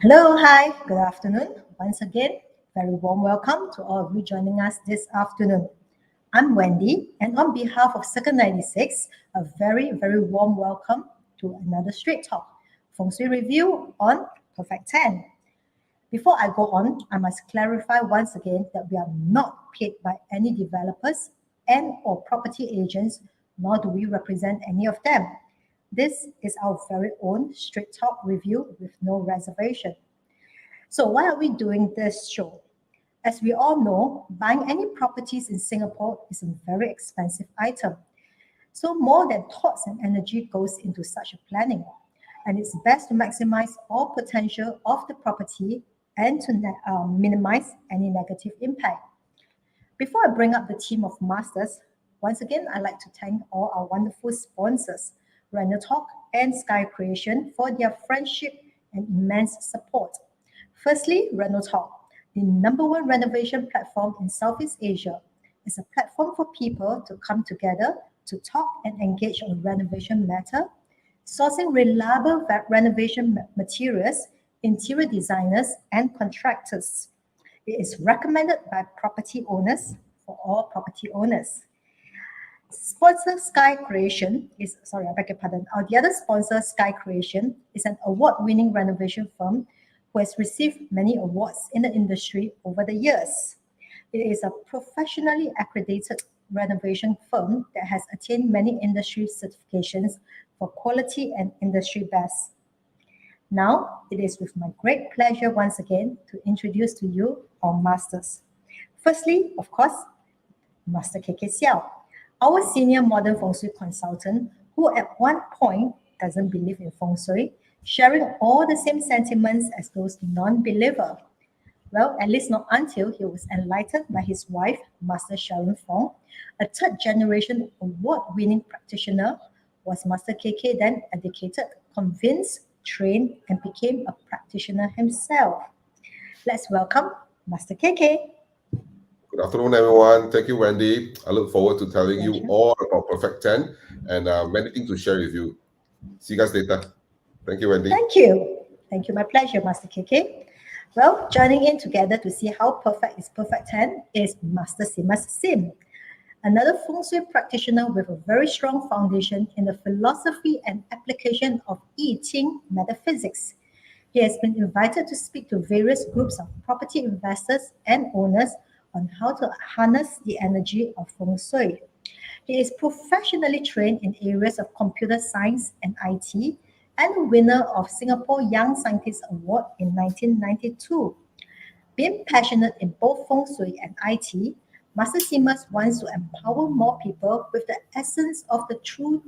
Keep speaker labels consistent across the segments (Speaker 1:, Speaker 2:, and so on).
Speaker 1: Hello, hi, good afternoon. Once again, very warm welcome to all of you joining us this afternoon. I'm Wendy, and on behalf of Circle 96, a very warm welcome to another Straight Talk Feng Shui review on Perfect 10. Before I go on, I must clarify once again that we are not paid by any developers and or property agents, nor do we represent any of them. This is our very own Straight Talk review with no reservation. So why are we doing this show? As we all know, buying any properties in Singapore is a very expensive item. So more than thoughts and energy goes into such a planning. And it's best to maximize all potential of the property and to minimize any negative impact. Before I bring up the team of masters, once again, I'd like to thank all our wonderful sponsors, Talk and Sky Creation, for their friendship and immense support. Firstly, Talk, the number one renovation platform in Southeast Asia, is a platform for people to come together to talk and engage on renovation matter, sourcing reliable renovation materials, interior designers, and contractors. It is recommended by property owners for all property owners. Sponsor Sky Creation is, sorry, I beg your pardon. The other sponsor, Sky Creation, is an award-winning renovation firm who has received many awards in the industry over the years. It is a professionally accredited renovation firm that has attained many industry certifications for quality and industry best. Now, it is with my great pleasure once again to introduce to you our masters. Firstly, of course, Master KK Xiao, our senior modern Feng Shui consultant who at one point doesn't believe in Feng Shui, sharing all the same sentiments as those non-believer. Well, at least not until he was enlightened by his wife, Master Sharon Fong, a third generation award-winning practitioner. Was Master KK then educated, convinced, trained, and became a practitioner himself? Let's welcome Master KK.
Speaker 2: Good afternoon, everyone. Thank you, Wendy. I look forward to telling you all about Perfect 10 and many things to share with you. See you guys later. Thank you, Wendy.
Speaker 1: Thank you. Thank you. My pleasure, Master KK. Well, joining in together to see how perfect is Perfect 10 is Master Simas Sim, another Feng Shui practitioner with a very strong foundation in the philosophy and application of I Ching metaphysics. He has been invited to speak to various groups of property investors and owners on how to harness the energy of Feng Shui. He is professionally trained in areas of computer science and IT and a winner of Singapore Young Scientist Award in 1992. Being passionate in both Feng Shui and IT, Master Simas wants to empower more people with the essence of the true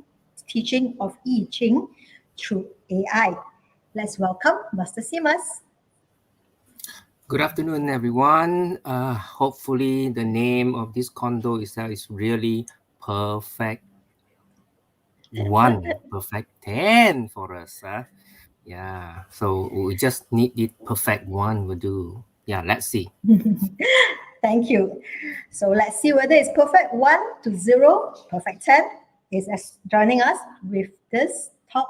Speaker 1: teaching of I Ching through AI. Let's welcome Master Simas.
Speaker 3: Good afternoon, everyone. Hopefully, the name of this condo is really perfect one, perfect 10 for us. Yeah, so we just need it perfect one will do. Yeah, let's see.
Speaker 1: Thank you. So let's see whether it's perfect 1 to 0, perfect 10 is joining us with this talk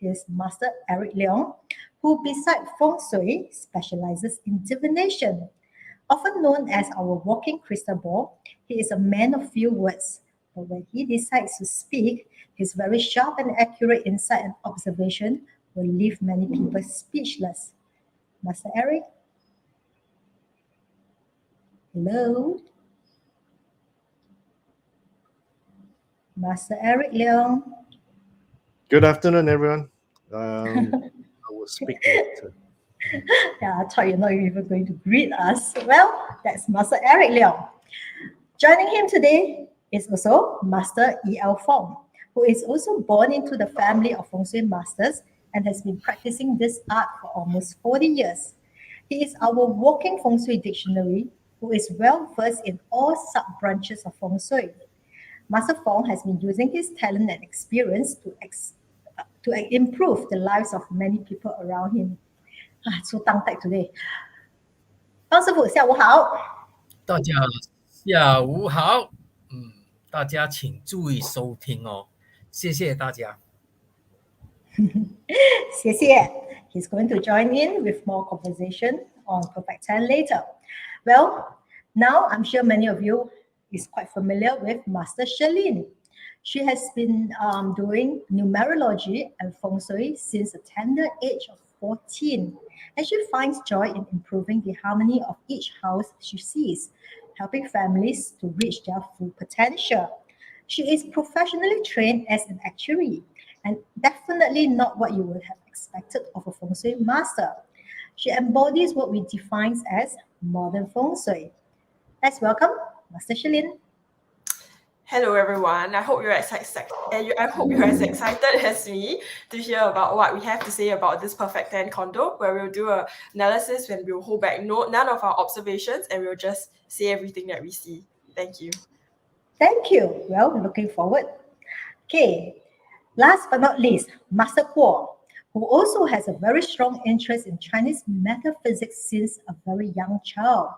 Speaker 1: is Master Eric Leong, who beside Feng Shui specializes in divination. Often known as our walking crystal ball, he is a man of few words, but when he decides to speak, his very sharp and accurate insight and observation will leave many people speechless. Master Eric? Hello? Master Eric Leong.
Speaker 4: Good afternoon, everyone. I will speak later.
Speaker 1: Yeah, I thought you're not even going to greet us. Well, that's Master Eric Leong. Joining him today is also Master E.L. Fong, who is also born into the family of Feng Shui masters and has been practicing this art for almost 40 years. He is our walking Feng Shui dictionary, who is well versed in all sub-branches of Feng Shui. Master Fong has been using his talent and experience to improve the lives of many people around him. So tongue-tied today. 方师傅，下午好。
Speaker 5: 大家下午好，大家请注意收听哦，谢谢大家。
Speaker 1: 谢谢。He's going to join in with more conversation on Perfect 10 later. Well, now I'm sure many of you is quite familiar with Master Shalin. She has been doing numerology and Feng Shui since the tender age of 14, and she finds joy in improving the harmony of each house she sees, helping families to reach their full potential. She is professionally trained as an actuary, and definitely not what you would have expected of a Feng Shui master. She embodies what we define as modern Feng Shui. Let's welcome Master Shalin.
Speaker 6: Hello everyone. I hope you're as excited as me to hear about what we have to say about this Perfect 10 condo, where we'll do an analysis when we'll hold back none of our observations and we'll just say everything that we see. Thank you.
Speaker 1: Thank you. Well, looking forward. Okay, last but not least, Master Kuo, who also has a very strong interest in Chinese metaphysics since a very young child.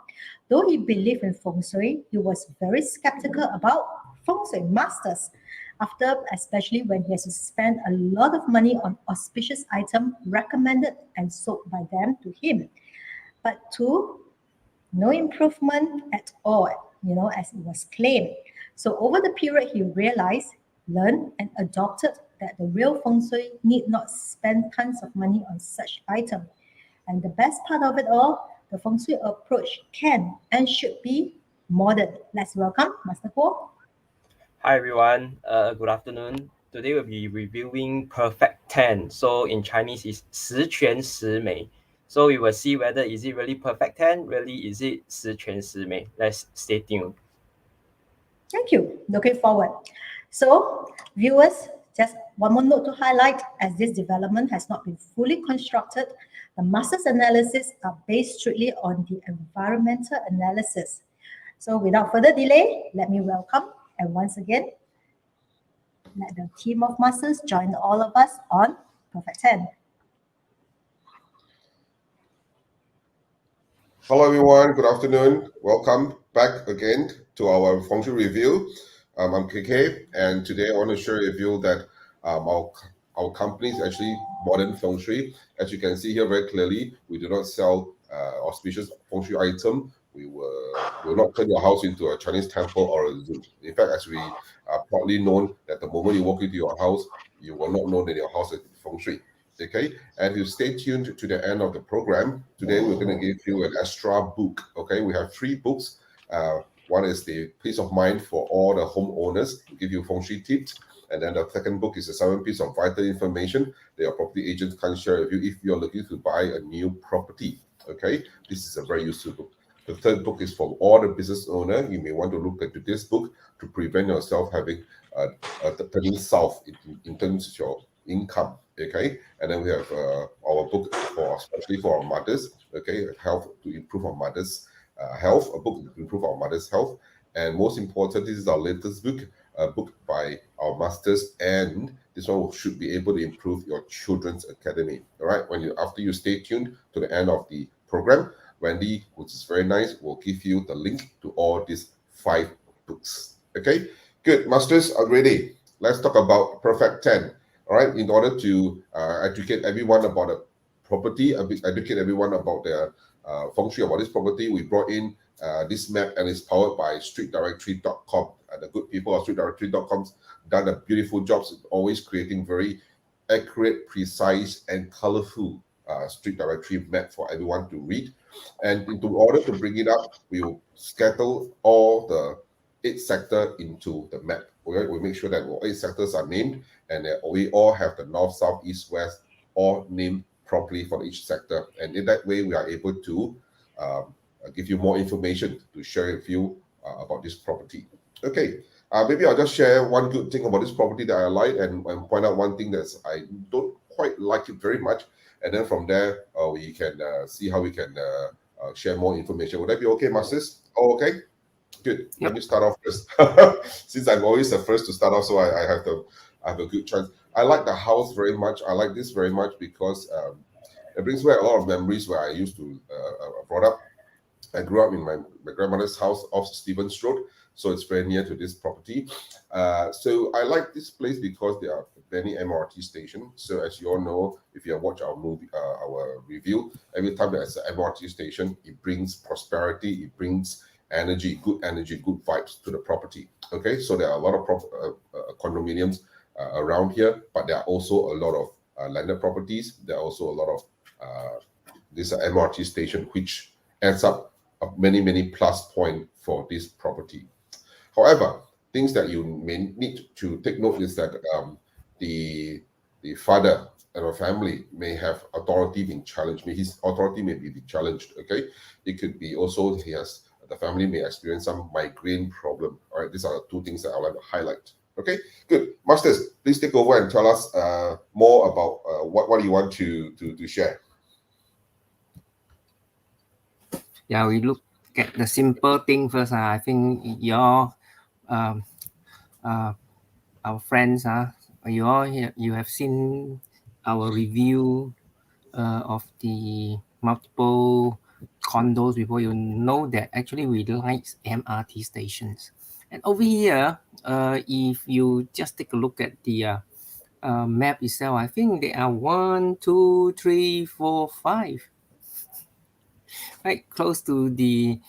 Speaker 1: Though he believed in Feng Shui, he was very skeptical about Feng Shui masters, especially when he has to spend a lot of money on auspicious items recommended and sold by them to him. But no improvement at all, as it was claimed. So over the period, he realized, learned, and adopted that the real Feng Shui need not spend tons of money on such items. And the best part of it all, the Feng Shui approach can and should be modern. Let's welcome Master Kuo.
Speaker 7: Hi everyone, good afternoon. Today we'll be reviewing Perfect 10. So in Chinese is 十全十美. So we will see whether is it really Perfect 10, really is it 十全十美. Let's stay tuned.
Speaker 1: Thank you. Looking forward. So viewers, just one more note to highlight, as this development has not been fully constructed, the master's analysis are based strictly on the environmental analysis. So without further delay, let me welcome, and once again, let the team of masters join all of us on Perfect 10.
Speaker 2: Hello everyone, good afternoon. Welcome back again to our Feng Shui review. I'm KK, and today I want to share with you that our company is actually modern Feng Shui. As you can see here very clearly, we do not sell auspicious Feng Shui item. We will not turn your house into a Chinese temple or a zoo. In fact, as we are proudly known that the moment you walk into your house, you will not know that your house is Feng Shui. Okay, and if you stay tuned to the end of the program, today we're going to give you an extra book. Okay, we have 3 books. One is the peace of mind for all the homeowners to give you Feng Shui tips. And then the second book is the 7 pieces of vital information that your property agents can share with you if you're looking to buy a new property. Okay, this is a very useful book. The third book is for all the business owner. You may want to look into this book to prevent yourself having turning south in terms of your income. Okay, and then we have our book especially for our mothers. Okay, health to improve our mothers' health. A book to improve our mothers' health, and most important, this is our latest book, a book by our masters, and this one should be able to improve your children's academy. All right, after you stay tuned to the end of the program, Wendy, which is very nice, will give you the link to all these 5 books. Okay, good. Masters are ready. Let's talk about Perfect 10. All right, in order to educate everyone about the property, educate everyone about the Feng Shui about this property, we brought in this map, and it's powered by streetdirectory.com. The good people of streetdirectory.com done a beautiful job, always creating very accurate, precise, and colorful street directory map for everyone to read. And in order to bring it up, we will scatter all the 8 sectors into the map. We make sure that all 8 sectors are named, and that we all have the north, south, east, west all named properly for each sector. And in that way, we are able to give you more information to share with you about this property. Okay, maybe I'll just share one good thing about this property that I like, and point out one thing that I don't quite like it very much. And then from there, we can see how we can share more information. Would that be okay, Masters? Oh, okay. Good.
Speaker 3: Yep.
Speaker 2: Let me start off first. Since I'm always the first to start off, so I have a good chance. I like the house very much. I like this very much because it brings back a lot of memories where I used to brought up. I grew up in my grandmother's house off Stevens Road. so it's very near to this property. So I like this place because there are many MRT stations. So as you all know, if you have watched our movie, our review, every time there's an MRT station, it brings prosperity, it brings energy, good vibes to the property. Okay, so there are a lot of condominiums around here, but there are also a lot of landed properties. There are also a lot of this MRT station, which adds up many plus point for this property. However, things that you may need to take note is that the father and a family may have authority being challenged. His authority may be challenged. Okay, it could be also the family may experience some migraine problem. All right, these are the two things that I would like to highlight. Okay, good. Masters, please take over and tell us more about what you want to share.
Speaker 3: Yeah, we look at the simple thing first. I think your our friends, you have seen our review of the multiple condos before. You know that actually we like MRT stations. And over here, if you just take a look at the map itself, I think there are 1, 2, 3, 4, 5, right close to the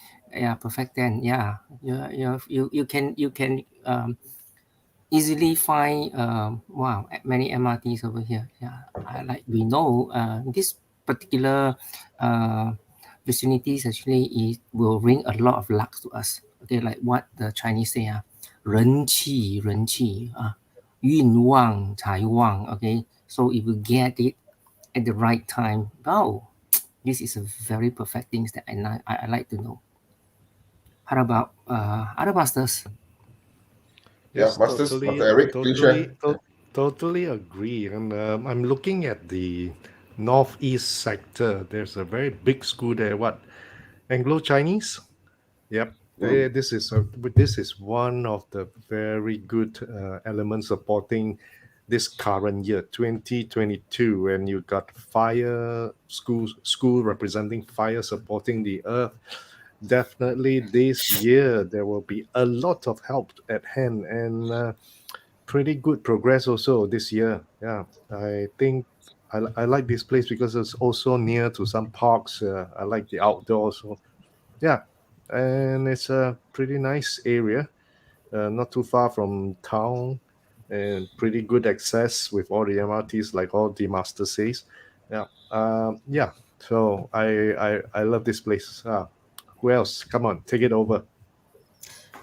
Speaker 3: perfect 10. Yeah, you can easily find wow, many MRTs over here. Yeah, we know this particular vicinities actually will bring a lot of luck to us. Okay, like what the Chinese say, 人气运旺财旺. Okay, so if you get it at the right time, wow, this is a very perfect things that I like to know. How about other masters?
Speaker 4: Yes,
Speaker 2: Yeah, Masters, Dr. Eric, please share.
Speaker 4: Totally agree. And I'm looking at the northeast sector. There's a very big school there. What, Anglo-Chinese? Yep. This is one of the very good elements supporting this current year, 2022, and you got fire school representing fire supporting the earth. Definitely this year there will be a lot of help at hand, and pretty good progress also this year. Yeah, I think I like this place because it's also near to some parks. I like the outdoors. So yeah, and it's a pretty nice area, not too far from town, and pretty good access with all the MRTs, like all the master says. Yeah, yeah. So I love this place. Who else? Come on, take it over.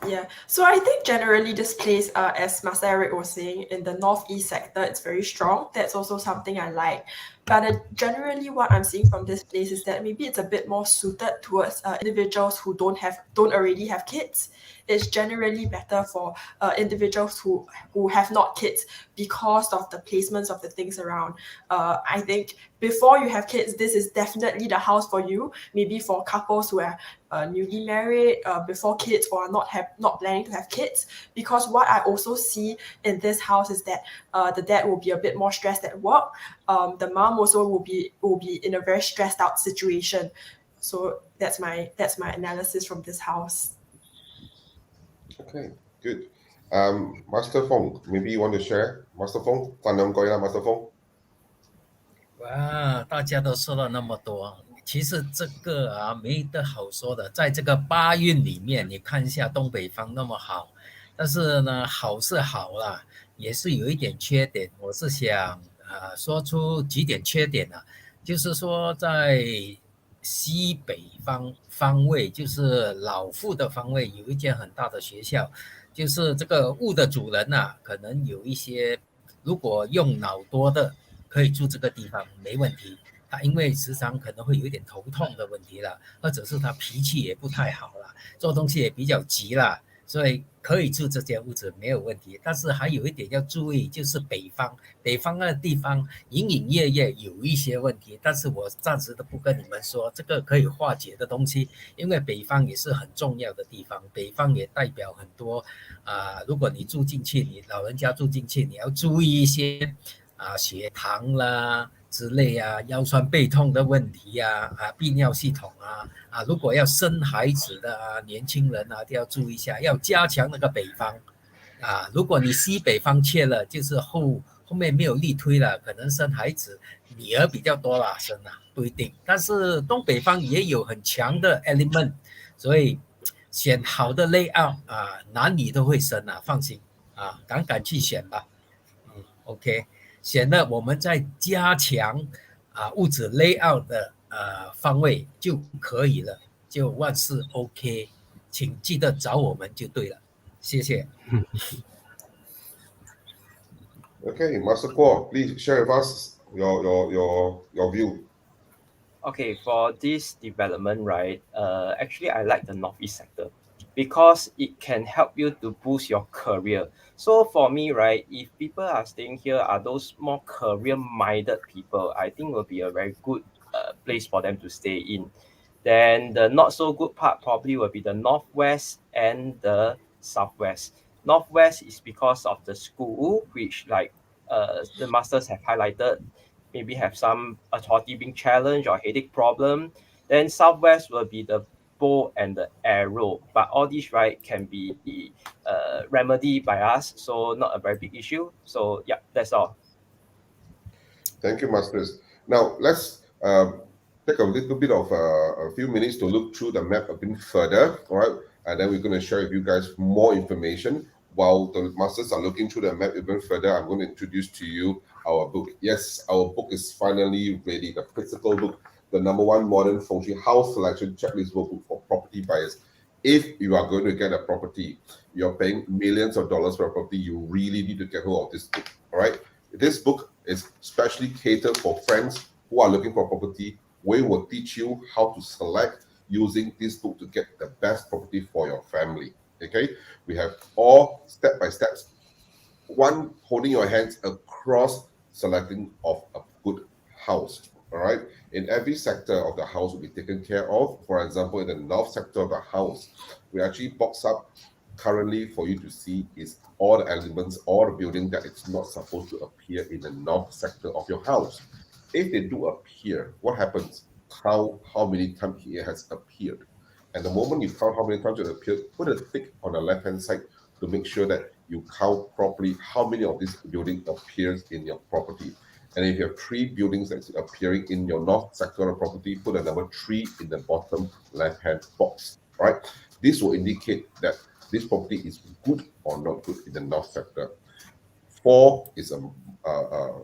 Speaker 6: Yeah, so I think generally this place, as Master Eric was saying, in the northeast sector, it's very strong. That's also something I like. But generally, what I'm seeing from this place is that maybe it's a bit more suited towards individuals who don't already have kids. It's generally better for individuals who have not kids because of the placements of the things around. I think before you have kids, this is definitely the house for you. Maybe for couples who are newly married, before kids, or are not planning to have kids. Because what I also see in this house is that the dad will be a bit more stressed at work. The mom also will be in a very stressed out situation. So that's my analysis from this house.
Speaker 2: Okay, good. Master Feng, maybe you want to share? Master Feng, Master Feng.
Speaker 5: 哇，大家都说了那么多，其实这个没得好说的。在这个八运里面，你看一下东北方那么好，但是呢，好是好啦，也是有一点缺点。我是想说出几点缺点啊，就是说在西北方位，就是老妇的方位，有一间很大的学校，就是这个屋的主人可能有一些如果用脑多的。可以住这个地方没问题，他因为时常可能会有一点头痛的问题啦，或者是他脾气也不太好啦，做东西也比较急啦，所以可以住这间屋子没有问题。但是还有一点要注意，就是北方那个地方隐隐约约有一些问题，但是我暂时都不跟你们说这个可以化解的东西，因为北方也是很重要的地方，北方也代表很多如果你住进去，你老人家住进去，你要注意一些血糖啦、之类啊，腰酸背痛的问题啊，泌尿系统如果要生孩子的年轻人都要注意一下，要加强那个北方如果你西北方缺了，就是后面没有力推了，可能生孩子女儿比较多啦，生不一定。但是东北方也有很强的 element， 所以选好的 layout 男女都会生放心敢去选吧。OK， 选了我们再加强屋子 layout 的方位就可以了，就万事 OK， 请记得找我们就对了，谢谢。
Speaker 2: Okay, Master Guo, please share with us your view.
Speaker 7: Okay, for this development, right? Actually, I like the northeast sector because it can help you to boost your career. So for me, right, if people are staying here are those more career-minded people, I think will be a very good place for them to stay in. Then the not so good part probably will be the northwest and the southwest. Northwest is because of the school, which like the masters have highlighted, maybe have some authority being challenged or headache problem. Then southwest will be the bow and the arrow, but all these right can be remedied by us, so not a very big issue. So yeah, that's all.
Speaker 2: Thank you, Masters. Now let's take a little bit of a few minutes to look through the map a bit further, all right? And then we're going to share with you guys more information. While the Masters are looking through the map even further, I'm going to introduce to you our book. Yes, our book is finally ready, the physical book, the #1 modern Feng Shui house selection checklist book for property buyers. If you are going to get a property, you're paying millions of dollars for a property, you really need to get hold of this book, all right? This book is specially catered for friends who are looking for property. We will teach you how to select using this book to get the best property for your family. Okay, we have all step-by-steps, one holding your hands across selecting of a good house. All right, in every sector of the house will be taken care of. For example, in the north sector of the house, we actually box up currently for you to see is all the elements, all the building that it's not supposed to appear in the north sector of your house. If they do appear, what happens? How many times it has appeared? And the moment you count how many times it appeared, put a tick on the left-hand side to make sure that you count properly how many of this building appears in your property. And if you have 3 buildings that's appearing in your north sector of property, put a number 3 in the bottom left-hand box. Right? This will indicate that this property is good or not good in the north sector. 4 is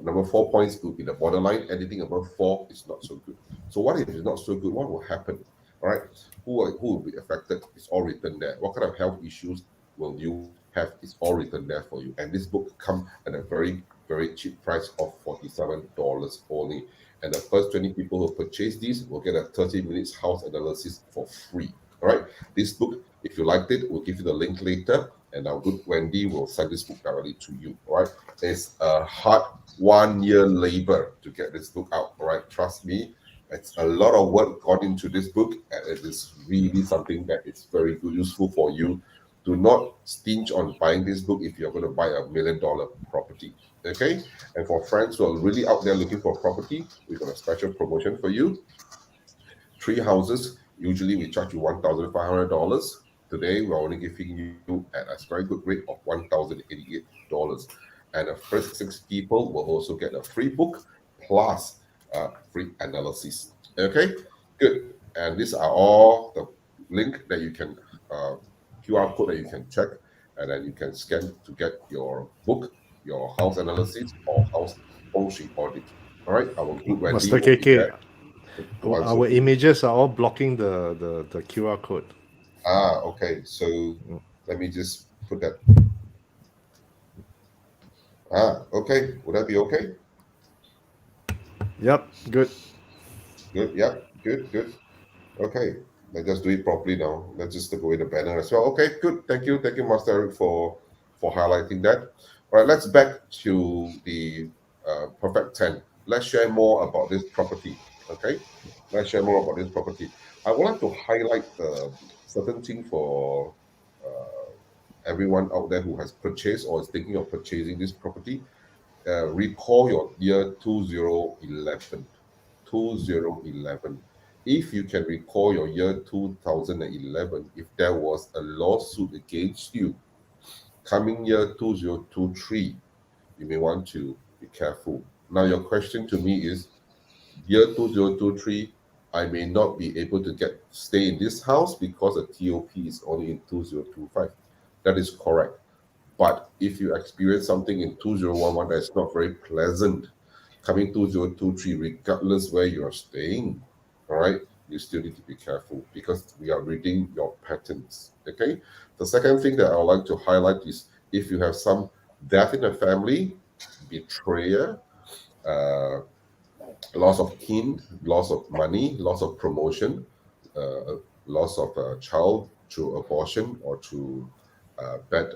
Speaker 2: number 4 points good in the borderline. Anything above 4 is not so good. So what if it's not so good? What will happen? All right, who will be affected? It's all written there. What kind of health issues will you have? It's all written there for you. And this book comes at a very, very cheap price of $47 only. And the first 20 people who purchase these will get a 30 minutes house analysis for free. All right, this book, if you liked it, we'll give you the link later, and our good Wendy will send this book directly to you. All right, it's a hard 1 year labor to get this book out. All right, trust me. It's a lot of work gone into this book, and it is really something that is very good, useful for you. Do not stinge on buying this book if you're going to buy $1 million property. Okay, and for friends who are really out there looking for property, we've got a special promotion for you. 3 houses, usually we charge you $1,500. Today, we're only giving you at a very good rate of $1,088. And the first 6 people will also get a free book plus free analysis. Okay, good. And these are all the link that you can QR code that you can check, and then you can scan to get your book, your house analysis, or house Feng Shui audit. All right, our good Wendy
Speaker 4: Master
Speaker 2: will be
Speaker 4: KK,
Speaker 2: there to answer
Speaker 4: our
Speaker 2: to you.
Speaker 4: images are all blocking the QR code.
Speaker 2: Okay, so let me just put that. Okay, would that be okay?
Speaker 4: Yep, good.
Speaker 2: Good, yep, good. Okay, let's just do it properly now. Let's just go with the banner as well. Okay, good. Thank you, Master Eric, for highlighting that. All right, let's back to the perfect 10. Let's share more about this property. Okay, let's share more about this property. I would like to highlight certain thing for everyone out there who has purchased or is thinking of purchasing this property. recall your year 2011. 2011. If you can recall your year 2011, if there was a lawsuit against you, coming year 2023, you may want to be careful. Now, your question to me is, year 2023, I may not be able to stay in this house because the TOP is only in 2025. That is correct. But if you experience something in 2011 that's not very pleasant, coming 2023, regardless where you're staying, all right, you still need to be careful because we are reading your patterns. Okay. The second thing that I would like to highlight is if you have some death in the family, betrayal, loss of kin, loss of money, loss of promotion, loss of a child through abortion or through bad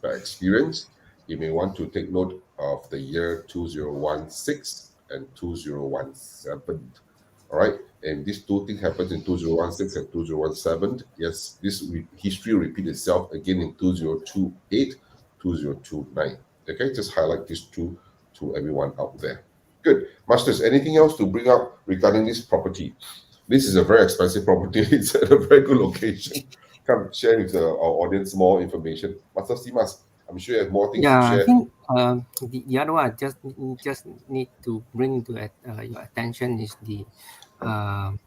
Speaker 2: experience, you may want to take note of the year 2016 and 2017. All right, and these two things happened in 2016 and 2017. Yes, this history repeat itself again in 2028, 2029. Okay, just highlight these two to everyone out there. Good. Masters, anything else to bring up regarding this property? This is a very expensive property. It's at a very good location. Come share with our audience more information. Master Simas, I'm sure you have more things to
Speaker 3: Yeah, I
Speaker 2: share.
Speaker 3: think the other one I just need to bring to your attention is the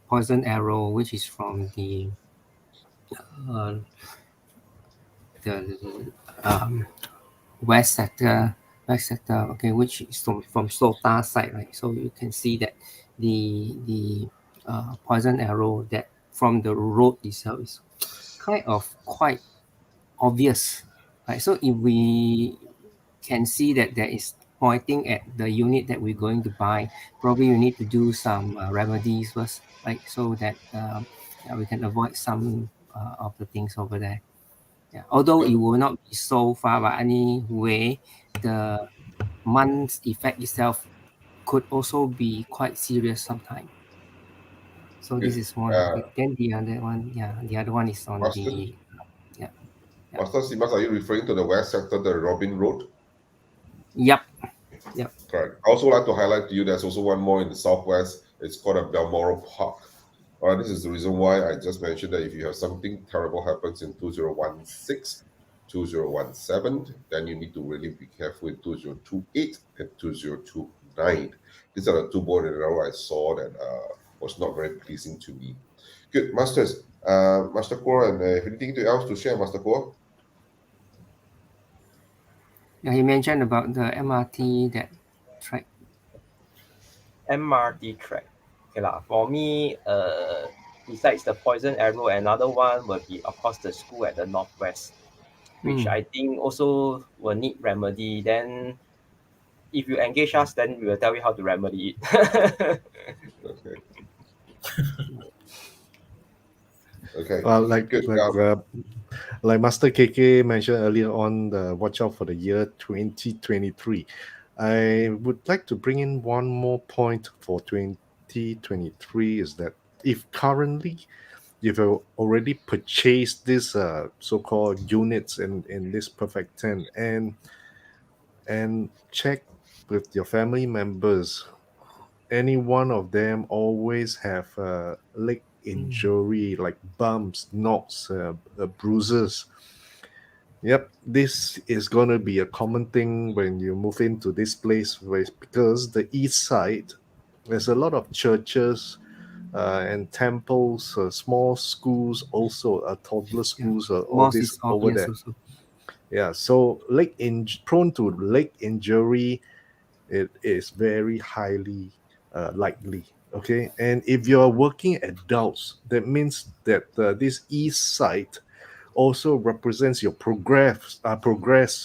Speaker 3: poison arrow, which is from the west sector, okay, which is from Sota side, right? So you can see that the poison arrow that from the road itself is kind of quite obvious, right? So if we can see that there is pointing at the unit that we're going to buy, probably you need to do some remedies first, right? So that we can avoid some of the things over there. Yeah. Although it will not be so far, but anyway, the month's effect itself could also be quite serious sometimes. So this is one of it. Then the other one, the other one is on
Speaker 2: Master,
Speaker 3: the yeah.
Speaker 2: Master Simas, are you referring to the west sector, the Robin Road?
Speaker 3: Yep.
Speaker 2: Correct. I also like to highlight to you there's also one more in the southwest. It's called a Balmoral Park. All right, this is the reason why I just mentioned that if you have something terrible happens in 2016, 2017, then you need to really be careful in 2028 and 2029. These are the two boards in a row I saw that was not very pleasing to me. Good, Masters. Master Core, and anything else to share, Master Core?
Speaker 3: Yeah, you mentioned about the MRT that track.
Speaker 7: MRT track. Okay lah. For me, besides the poison arrow, another one will be, of course, the school at the northwest, which I think also will need remedy. Then, if you engage us, then we will tell you how to remedy it.
Speaker 2: Okay. Okay.
Speaker 4: Like Master KK mentioned earlier on, watch out for the year 2023. I would like to bring in one more point for 2023 is that if currently you've already purchased this so-called units in this perfect 10 and check with your family members, any one of them always have a leg injury like bumps, knocks, bruises. Yep, this is going to be a common thing when you move into this place because the east side, there's a lot of churches and temples, small schools, also toddler schools, all this over there.
Speaker 3: Also.
Speaker 4: Yeah, so prone to leg injury, it is very highly likely. Okay, and if you're working adults, that means that this east side also represents your progress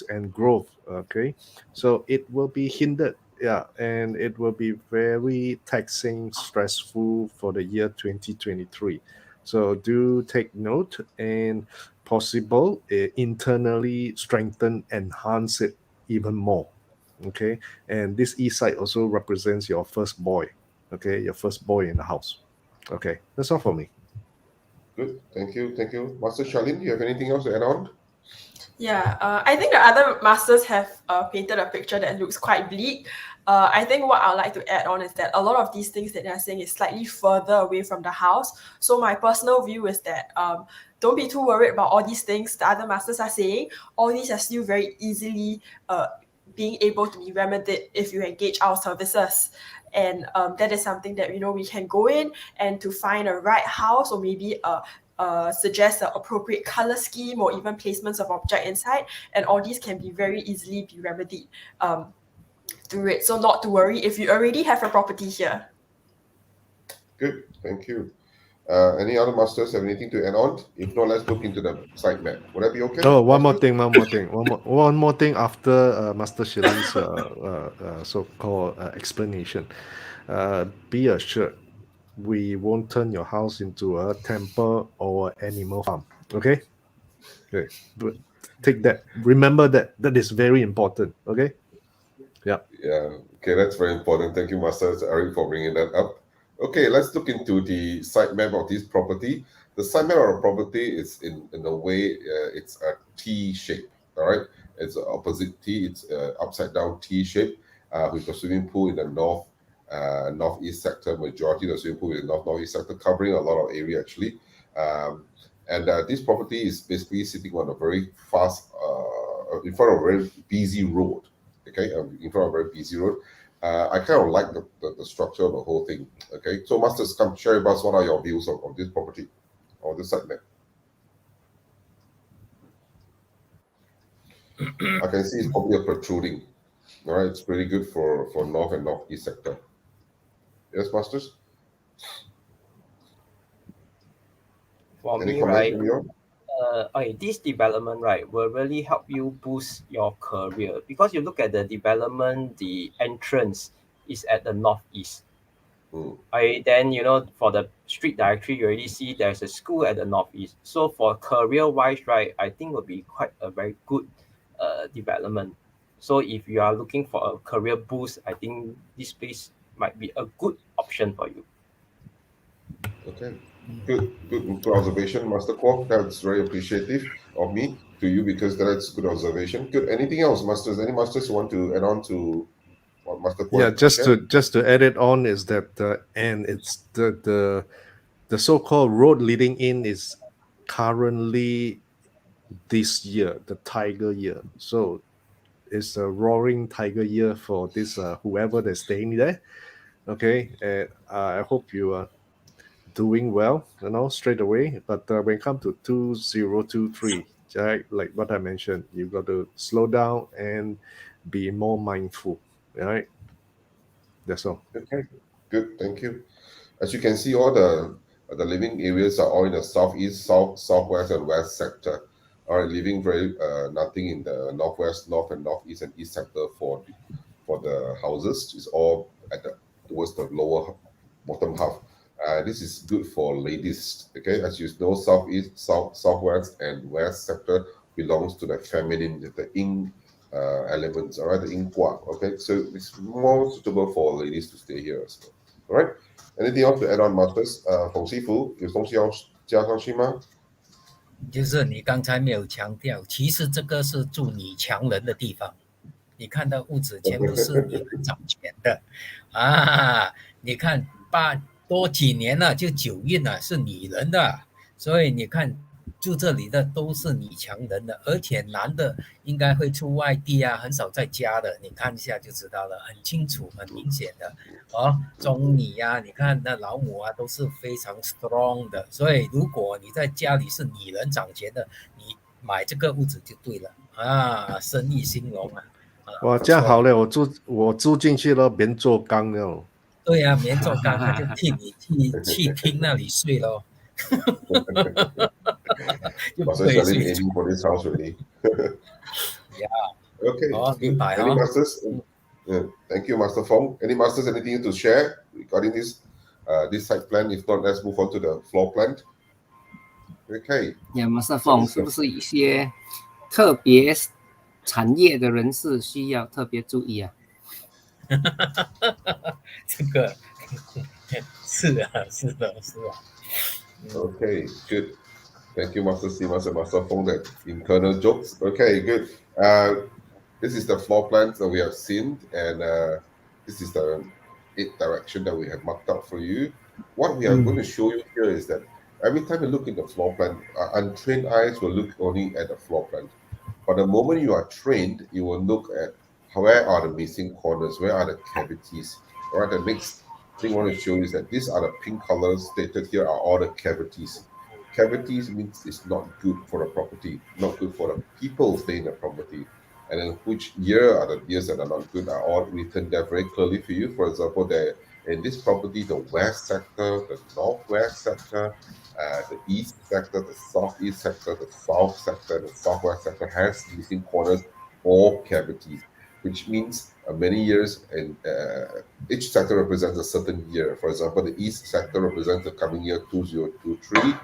Speaker 4: and growth. Okay, so it will be hindered. Yeah, and it will be very taxing, stressful for the year 2023. So do take note and possible internally strengthen, enhance it even more. Okay, and this east side also represents your first boy. Okay, your first boy in the house. Okay, that's all for me.
Speaker 2: Good. Thank you. Master Charlene, do you have anything else to add on?
Speaker 6: Yeah, I think the other masters have painted a picture that looks quite bleak. I think what I'd like to add on is that a lot of these things that they're saying is slightly further away from the house. So my personal view is that don't be too worried about all these things the other masters are saying. All these are still very easily being able to be remedied if you engage our services. And that is something that we can go in and to find a right house, or maybe suggest an appropriate color scheme or even placements of object inside, and all these can be very easily be remedied through it. So not to worry if you already have a property here.
Speaker 2: Good, thank you. Any other masters have anything to add on? If not, let's look into the site map. Would that be okay?
Speaker 4: Oh, one more
Speaker 2: masters?
Speaker 4: thing. One more thing after Master Shirley's so-called explanation. Be assured, we won't turn your house into a temple or animal farm. Okay? Okay. But take that. Remember that. That is very important. Okay? Yeah.
Speaker 2: Yeah, okay, that's very important. Thank you, Master Eric, for bringing that up. Okay, let's look into the site map of this property. The site map of the property is in a way, it's a T shape, all right? It's an opposite T, it's upside down T shape with a swimming pool in the northeast sector. Majority of the swimming pool in the northeast sector, covering a lot of area actually. And this property is basically sitting on a very fast, in front of a very busy road. Okay, in front of a very busy road. I kind of like the structure of the whole thing. Okay, so masters, come share with us what are your views of this property or this site map. I can see it's probably a protruding. All right, it's pretty good for north and northeast sector. Yes, masters.
Speaker 7: For
Speaker 2: Any
Speaker 7: me,
Speaker 2: comment
Speaker 7: right?
Speaker 2: from you?
Speaker 7: Okay, this development, right, will really help you boost your career, because you look at the development, the entrance is at the northeast. Then for the street directory, you already see there's a school at the northeast. So for career wise, right, I think will be quite a very good development. So if you are looking for a career boost, I think this place might be a good option for you.
Speaker 2: Okay, good observation, Master Kwok. That's very appreciative of me to you, because that's good observation. Good. Anything else, masters? Any masters who want to add on to what Master Kwok?
Speaker 4: Yeah, just to add it on is that and it's the so-called road leading in is currently this year, the tiger year. So it's a roaring tiger year for this whoever that's staying there. Okay, and I hope you are doing well, straight away. But when it comes to 2023, like what I mentioned, you got to slow down and be more mindful. All right, that's all.
Speaker 2: Okay, good. Thank you. As you can see, all the living areas are all in the southeast, southwest, and west sector. All right, leaving very nothing in the northwest, north, and northeast and east sector for the houses. It's all towards the lower bottom half. This is good for ladies. Okay, as you know, southeast, southwest, and west sector belongs to the feminine, the yin elements. All right, the yin gua. Okay, so it's more suitable for ladies to stay here as well. All right. Anything else to add on, masters？冯师傅有东西要加上去吗？
Speaker 5: 就是你刚才没有强调，其实这个是住女强人的地方。你看到屋子全部是女人掌权的啊！你看多几年了，就九运了，是女人的，所以你看住这里的都是女强人的，而且男的应该会出外地啊，很少在家的。你看一下就知道了，很清楚、很明显的哦。中女啊，你看那老母啊，都是非常 strong 的。所以如果你在家里是女人掌权的，你买这个屋子就对了啊，生意兴隆啊。
Speaker 4: 哇，这样好嘞！我住进去了，棉做缸了。
Speaker 5: 对啊，棉做缸，他就替你去厅那里睡咯。
Speaker 2: 马上下令 aiming for this house already.
Speaker 5: Yeah.
Speaker 2: Okay.
Speaker 5: Any
Speaker 2: masters? Thank you, Master Feng. Any masters, anything to share regarding this site plan? If not, let's move on to the floor plan. Okay.
Speaker 3: Yeah, Master Feng, 是不是一些特别产业的人士需要特别注意啊？
Speaker 5: 这个是啊。
Speaker 2: Okay, good. Thank you, Master Simas and Master Feng, that internal jokes. Okay, good. This is the floor plans that we have seen, and this is the 8 direction that we have marked out for you. What we are going to show you here is that every time you look in the floor plan, untrained eyes will look only at the floor plan. But the moment you are trained, you will look at where are the missing corners, where are the cavities. All right, the next thing I want to show you is that these are the pink colors stated here are all the cavities. Cavities means it's not good for the property, not good for the people staying in the property. And then which year are the years that are not good are all written there very clearly for you. For example, there in this property, the west sector, the northwest sector, the east sector, the southeast sector, the south sector, the southwest sector has missing corners or cavities, which means many years, and each sector represents a certain year. For example, the east sector represents the coming year 2023.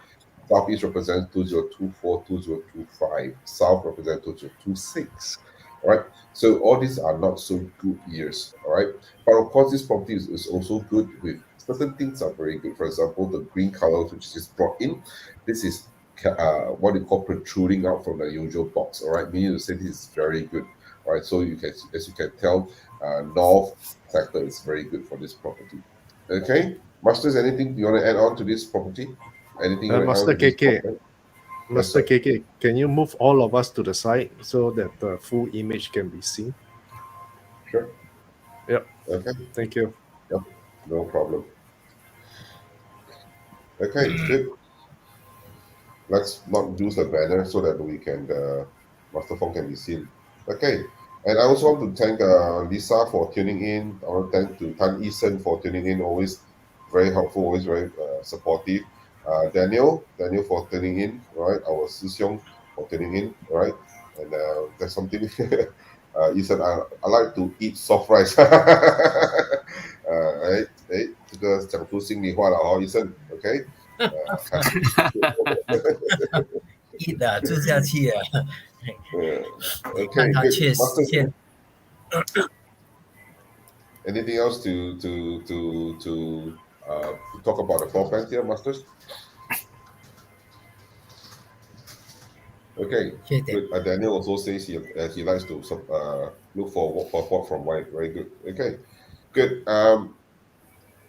Speaker 2: Southeast represents 2024, 2025. South represents 2026. All right. So all these are not so good years. All right. But of course, this property is also good with certain things are very good. For example, the green colors which is brought in. This is what you call protruding out from the usual box. All right. Meaning to say this is very good. All right. So you can, as you can tell, north sector is very good for this property. Okay. Masters, anything you want to add on to this property? Anything you want to add
Speaker 4: Master
Speaker 2: on to this
Speaker 4: KK,
Speaker 2: property?
Speaker 4: Master
Speaker 2: Yes, sir.
Speaker 4: KK, can you move all of us to the side so that the full image can be seen?
Speaker 2: Sure.
Speaker 4: Yep.
Speaker 2: Okay.
Speaker 4: Thank you.
Speaker 2: Yep. No problem. Okay, good. Let's not use the banner so that we can Master Feng can be seen. Okay. And I also want to thank Lisa for tuning in. I want to thank to Tan Eason for tuning in. Always very helpful, always very supportive. Daniel for tuning in, right? Our Sisyong for tuning in, right? And there's something Eason, I like to eat soft rice. 这个讲出心里话了哦，Eason，OK？
Speaker 5: 一的住下去啊，你
Speaker 2: Okay,
Speaker 5: 看他
Speaker 2: good.
Speaker 5: 确实
Speaker 2: Masters,
Speaker 5: 现
Speaker 2: anything else to talk about the floor plans here, Masters? Okay,
Speaker 5: 缺点
Speaker 2: good. Daniel also says he likes to look for support from white. Very good. Okay, good.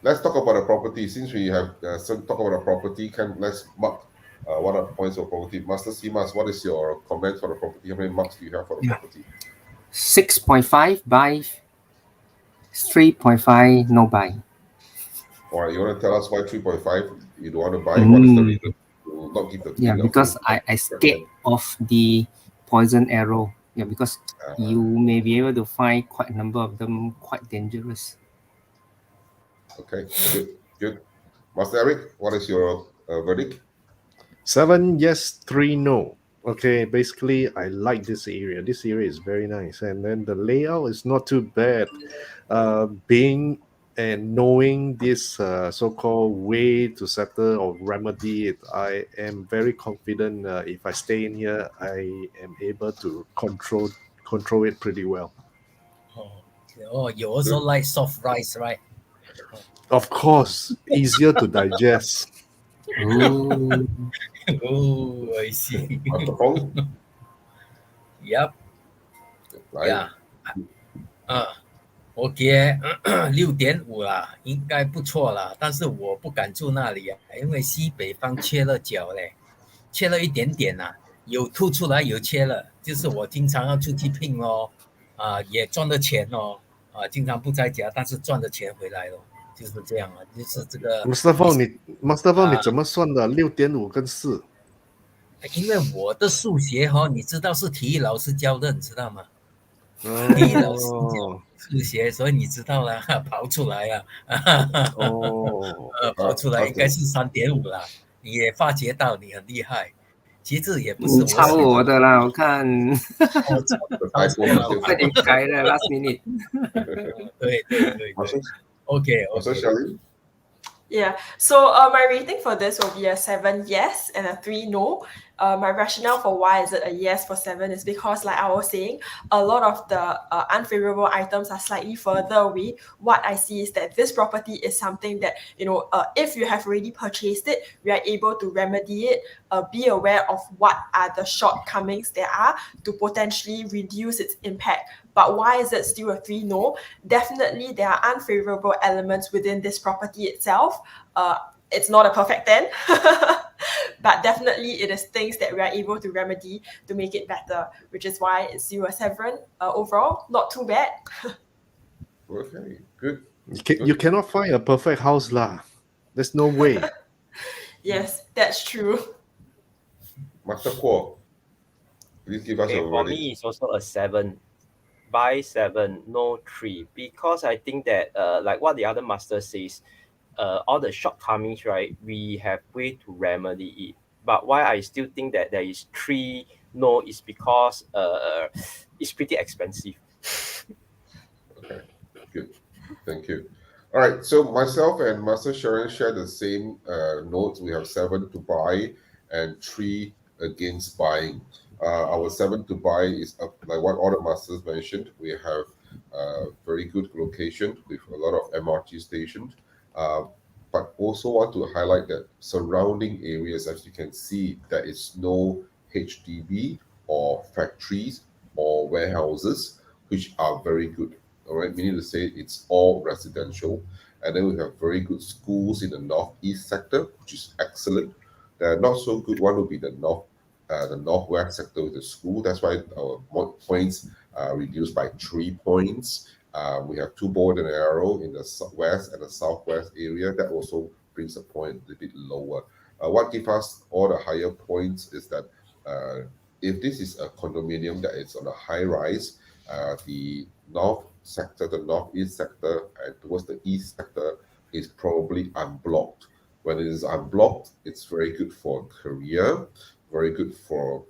Speaker 2: Let's talk about the property. Since we have talk about the property, let's mark what are the points of property. Master Simas, what is your comment for the property? How many marks do you have for the property?
Speaker 3: 6.5 buy, 3.5 no buy.
Speaker 2: All right, you want to tell us why 3.5 you don't want to buy? What is the reason to not give the
Speaker 3: Yeah,
Speaker 2: thing a
Speaker 3: because
Speaker 2: full
Speaker 3: I scared of the poison arrow. Yeah, because you may be able to find quite a number of them quite dangerous.
Speaker 2: Okay, good. Master Eric, what is your verdict?
Speaker 4: 7 yes, 3 no. Okay, basically I like this area. This area is very nice, and then the layout is not too bad. Being and knowing this so-called way to settle or remedy it, I am very confident if I stay in here, I am able to control it pretty well.
Speaker 5: Oh, you also like soft rice, right?
Speaker 4: Of course, easier to digest.
Speaker 3: Ooh.
Speaker 5: Oh, I see.
Speaker 2: Master Fong?
Speaker 5: Yep.
Speaker 2: 来
Speaker 5: Yeah. 我给6.5啦，应该不错啦，但是我不敢住那里啊，因为西北方缺了角嘞，缺了一点点呐、有凸出来有缺了，就是我经常要出去拼哦，也赚了钱哦，经常不在家，但是赚的钱回来了，就是这样啊，就是这个。
Speaker 4: Master Fong，你怎么算的？6.5跟4？
Speaker 5: 因为我的数学你知道是体育老师教的，你知道吗？体育老师教数学，所以你知道了，刨出来啊，刨出来应该是3.5啦。你也发觉到你很厉害，其实也不是我
Speaker 3: 超我的啦，我看快点改了 last minute。
Speaker 5: 对 ，OK。Yeah,
Speaker 6: so my rating for this will be a 7 yes and a 3 no. My rationale for why is it a yes for 7 is because, like I was saying, a lot of the unfavorable items are slightly further away. What I see is that this property is something that, if you have already purchased it, we are able to remedy it, be aware of what are the shortcomings there are to potentially reduce its impact. But why is it still a 3 no? Definitely there are unfavorable elements within this property itself. It's not a perfect 10, but definitely it is things that we are able to remedy to make it better, which is why it's still a 7 overall. Not too bad.
Speaker 2: Okay, good.
Speaker 4: You cannot find a perfect house lah. There's no way.
Speaker 6: Yes, that's true.
Speaker 2: Master Kuo, please give us
Speaker 7: Okay,
Speaker 2: your
Speaker 7: for
Speaker 2: verdict.
Speaker 7: me, it's also a 7. Buy 7, no 3. Because I think that, like what the other master says, all the shortcomings, right, we have way to remedy it. But why I still think that there is 3 no is because it's pretty expensive.
Speaker 2: Okay, good. Thank you. All right, so myself and Master Sharon share the same notes. We have 7 to buy and 3 against buying. Our 7 to buy is up, like what all the masters mentioned. We have very good location with a lot of MRT stations. But also want to highlight that surrounding areas, as you can see, there is no HDB or factories or warehouses, which are very good. All right, meaning to say it's all residential. And then we have very good schools in the northeast sector, which is excellent. The not so good one would be the northwest sector with the school. That's why our points reduced by 3 points. We have 2 board and arrow in the west and the southwest area. That also brings the point a little bit lower. What gives us all the higher points is that if this is a condominium that is on a high rise, the north sector, the northeast sector, and towards the east sector is probably unblocked. When it is unblocked, it's very good for career, very good for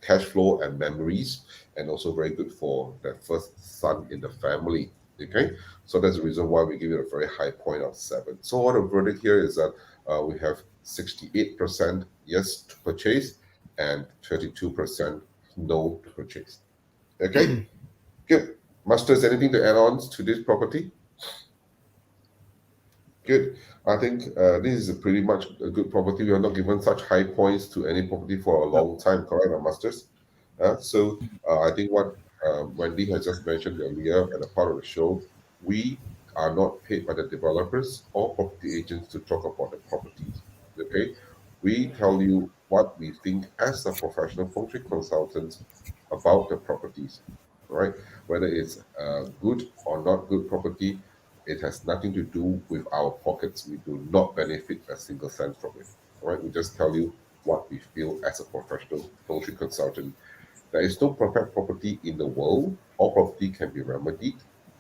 Speaker 2: cash flow and memories, and also very good for the first son in the family. Okay, so that's the reason why we give it a very high point of 7. So what the verdict here is that we have 68% yes to purchase and 32% no to purchase. Okay, good. Masters, anything to add on to this property? Good. I think this is pretty much a good property. We are not given such high points to any property for a long time, correct, Masters? So I think what Wendy has just mentioned earlier at a part of the show, we are not paid by the developers or property agents to talk about the properties. Okay, we tell you what we think as a professional feng shui consultant about the properties. Right, whether it's good or not good property, it has nothing to do with our pockets. We do not benefit a single cent from it. All right, we just tell you what we feel as a professional feng shui consultant. There is no perfect property in the world. All property can be remedied.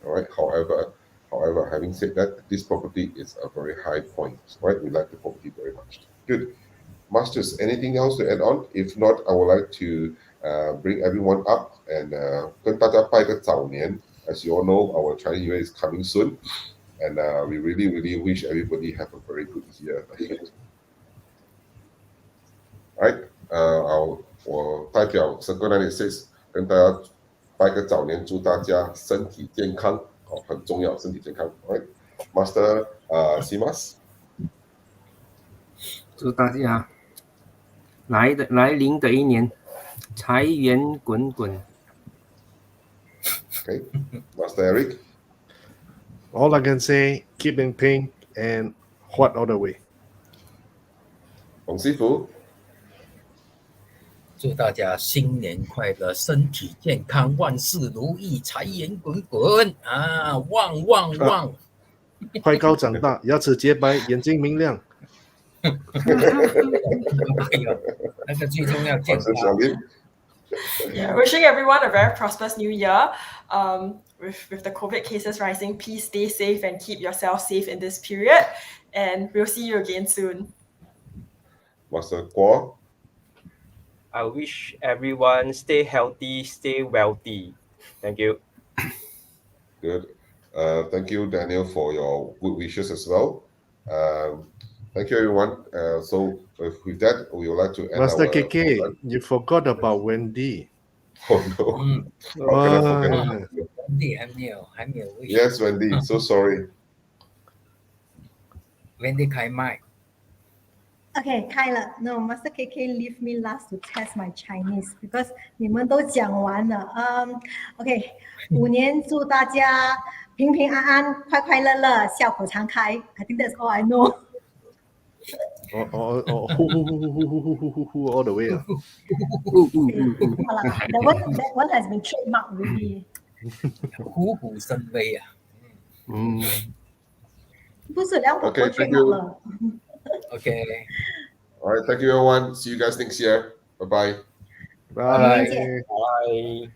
Speaker 2: All right. However, having said that, this property is a very high point. Right, we like the property very much. Good. Masters, anything else to add on? If not, I would like to bring everyone up and 跟大家拜个早年. As you all know, our Chinese New Year is coming soon, and we really, really wish everybody have a very good year ahead. Right? 我代表整个96跟大家拜个早年，祝大家身体健康，很重要，身体健康。Right? Master, Simas.
Speaker 3: 祝大家来临的一年财源滚滚。
Speaker 2: Okay, Master Eric.
Speaker 4: All I can say, keep in pink and what other way.
Speaker 2: 洪师傅。
Speaker 5: 祝大家新年快乐，身体健康，万事如意，财源滚滚啊！旺旺旺！
Speaker 4: 快高长大，牙齿洁白，眼睛明亮。
Speaker 5: 那个最重要，健康。
Speaker 6: Yeah, wishing everyone a very prosperous new year. With the COVID cases rising, please stay safe and keep yourself safe in this period. And we'll see you again soon.
Speaker 2: Master Guo.
Speaker 7: I wish everyone stay healthy, stay wealthy. Thank you.
Speaker 2: Good. Thank you, Daniel, for your good wishes as well. Thank you, everyone. So with that, we would like to end
Speaker 4: Master
Speaker 2: our
Speaker 4: KK,
Speaker 2: program.
Speaker 4: you forgot about Wendy.
Speaker 2: Oh no! How can I forget?
Speaker 5: Wendy 还没有 wish。
Speaker 2: Yes, Wendy. So sorry.
Speaker 5: Wendy 开麦。
Speaker 1: Okay, 开了。No, Master KK leave me last to test my Chinese because 你们都讲完了。OK， 虎年祝大家平平安安、快快乐乐、笑口常开。I think that's all I know.
Speaker 4: Who all the way.
Speaker 1: That one has been trademarked already.
Speaker 5: 虎虎生威啊。
Speaker 1: 不是两口
Speaker 2: Okay,
Speaker 1: 都
Speaker 2: thank
Speaker 1: trademark
Speaker 2: you.
Speaker 1: 了。
Speaker 5: OK。
Speaker 2: All right, thank you, everyone. See you guys next year. Bye bye.
Speaker 4: Bye.
Speaker 1: 明年见。
Speaker 7: Bye.